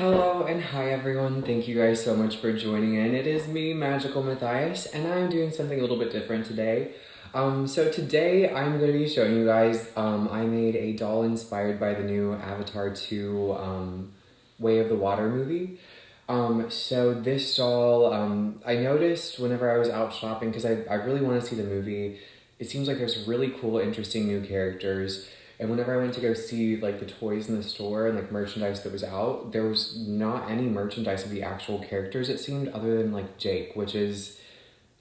Hello and hi everyone. Thank you guys so much for joining in. It is me, Magical Matthias, and I'm doing something a little bit different today. So today I'm going to be showing you guys, I made a doll inspired by the new Avatar 2 Way of the Water movie. So this doll, I noticed whenever I was out shopping, because I really want to see the movie, it seems like there's really cool, interesting new characters. And whenever I went to go see like the toys in the store and like merchandise that was out, there was not any merchandise of the actual characters, it seemed, other than like Jake, which is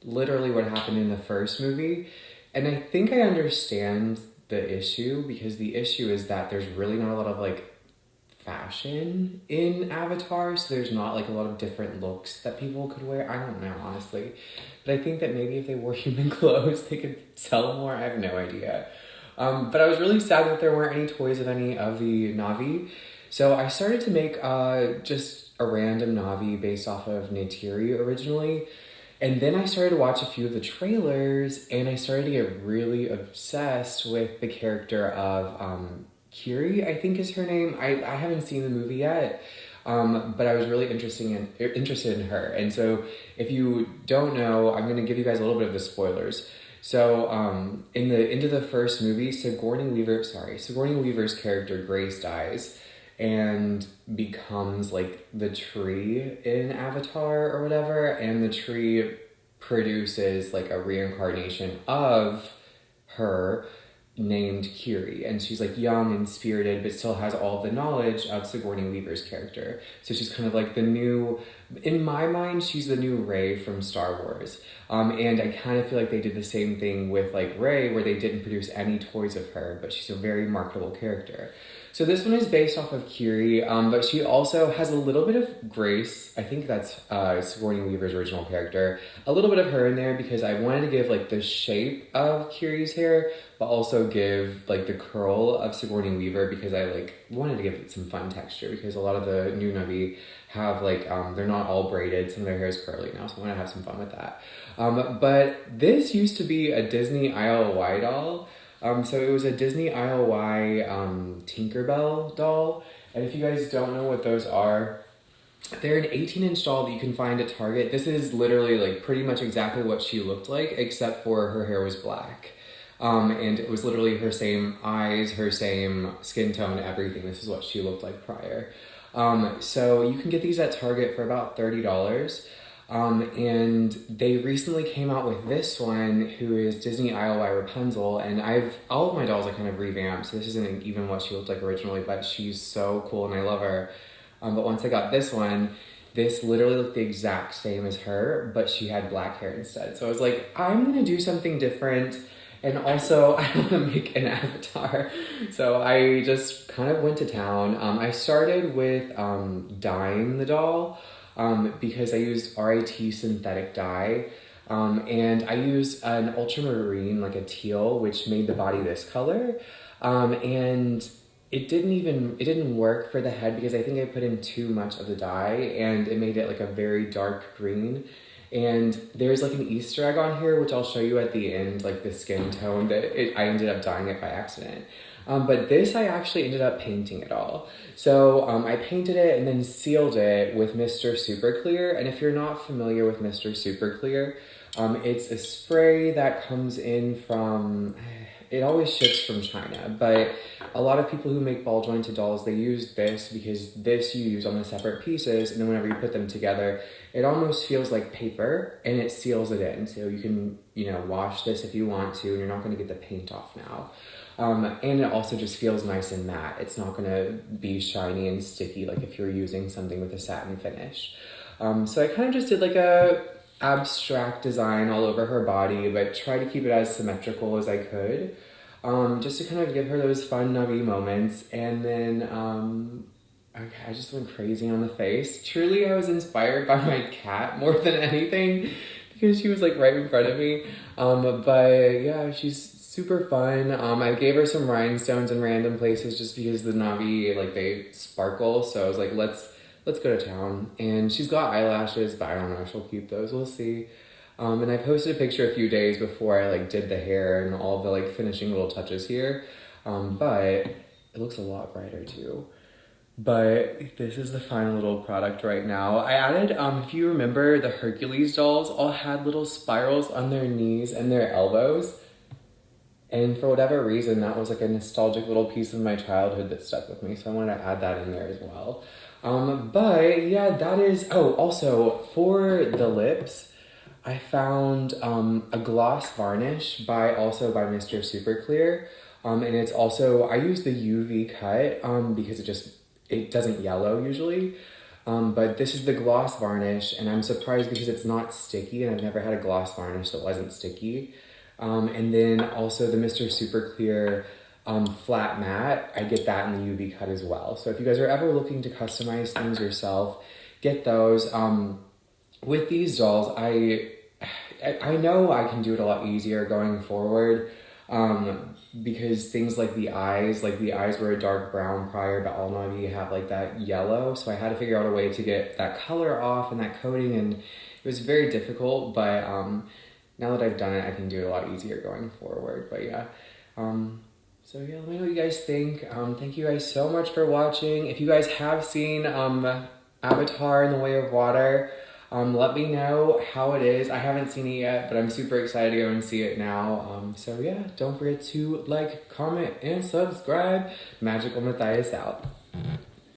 literally what happened in the first movie. And I think I understand the issue, because the issue is that there's really not a lot of like fashion in Avatar, so there's not like a lot of different looks that people could wear. I don't know, honestly. But I think that maybe if they wore human clothes, they could sell more. I have no idea. But I was really sad that there weren't any toys of any of the Na'vi. So I started to make just a random Na'vi based off of Kiri originally. And then I started to watch a few of the trailers, and I started to get really obsessed with the character of Kiri, I think is her name. I haven't seen the movie yet, but I was really interested in her. And so if you don't know, I'm going to give you guys a little bit of the spoilers. So, into the first movie, Sigourney Weaver's character Grace dies and becomes like the tree in Avatar or whatever, and the tree produces like a reincarnation of her named Kiri, and she's like young and spirited but still has all the knowledge of Sigourney Weaver's character. So she's kind of like the new, in my mind, she's the new Rey from Star Wars. And I kind of feel like they did the same thing with like Rey, where they didn't produce any toys of her, but she's a very marketable character. So this one is based off of Kiri, but she also has a little bit of Grace. I think that's Sigourney Weaver's original character. A little bit of her in there because I wanted to give like the shape of Kiri's hair, but also give like the curl of Sigourney Weaver, because I like wanted to give it some fun texture, because a lot of the new Na'vi have like, they're not all braided. Some of their hair is curly now, so I want to have some fun with that. But this used to be a Disney ILY doll. So it was a Disney ILY Tinkerbell doll. And if you guys don't know what those are, they're an 18-inch doll that you can find at Target. This is literally like pretty much exactly what she looked like, except for her hair was black. And it was literally her same eyes, her same skin tone, everything. This is what she looked like prior. So you can get these at Target for about $30. And they recently came out with this one, who is Disney ILY Rapunzel, and all of my dolls are kind of revamped, so this isn't even what she looked like originally, but she's so cool and I love her. But once I got this one, this literally looked the exact same as her, but she had black hair instead. So I was like, I'm gonna do something different, and also I want to make an avatar. So I just kind of went to town. I started with dyeing the doll, because I used RIT synthetic dye, and I used an ultramarine, like a teal, which made the body this color, and it didn't work for the head, because I think I put in too much of the dye, and it made it like a very dark green. And there's like an Easter egg on here, which I'll show you at the end, like the skin tone I ended up dyeing it by accident. But this, I actually ended up painting it all. So I painted it and then sealed it with Mr. Super Clear. And if you're not familiar with Mr. Super Clear, it's a spray that comes in from, it always ships from China, but a lot of people who make ball jointed dolls, they use this, because this you use on the separate pieces, and then whenever you put them together, it almost feels like paper, and it seals it in. So you can, wash this if you want to, and you're not going to get the paint off now. And it also just feels nice and matte. It's not going to be shiny and sticky like if you're using something with a satin finish. So I kind of just did like a abstract design all over her body, but tried to keep it as symmetrical as I could, just to kind of give her those fun Na'vi moments. And then I just went crazy on the face. Truly, I was inspired by my cat more than anything, because she was like right in front of me. But yeah, she's super fun. I gave her some rhinestones in random places just because the Na'vi, like, they sparkle. So I was like, let's go to town. And she's got eyelashes, but I don't know if she'll keep those. We'll see. And I posted a picture a few days before I like did the hair and all the like finishing little touches here. But it looks a lot brighter too. But this is the final little product right now. I added, if you remember, the Hercules dolls all had little spirals on their knees and their elbows. And for whatever reason, that was like a nostalgic little piece of my childhood that stuck with me. So I wanted to add that in there as well. But yeah, that is, oh, also for the lips, I found a gloss varnish by Mr. Super Clear. And it's also, I use the UV cut because it doesn't yellow usually. But this is the gloss varnish, and I'm surprised because it's not sticky, and I've never had a gloss varnish that wasn't sticky. And then also the Mr. Super Clear flat matte, I get that in the UV cut as well. So if you guys are ever looking to customize things yourself, get those. With these dolls, I know I can do it a lot easier going forward. Because things like the eyes were a dark brown prior, but all now you have like that yellow. So I had to figure out a way to get that color off and that coating, and it was very difficult, but now that I've done it, I can do it a lot easier going forward. But yeah, so yeah, let me know what you guys think. Thank you guys so much for watching. If you guys have seen Avatar in the Way of Water, let me know how it is. I haven't seen it yet, but I'm super excited to go and see it now. So yeah, don't forget to like, comment, and subscribe. Magical Matthias out.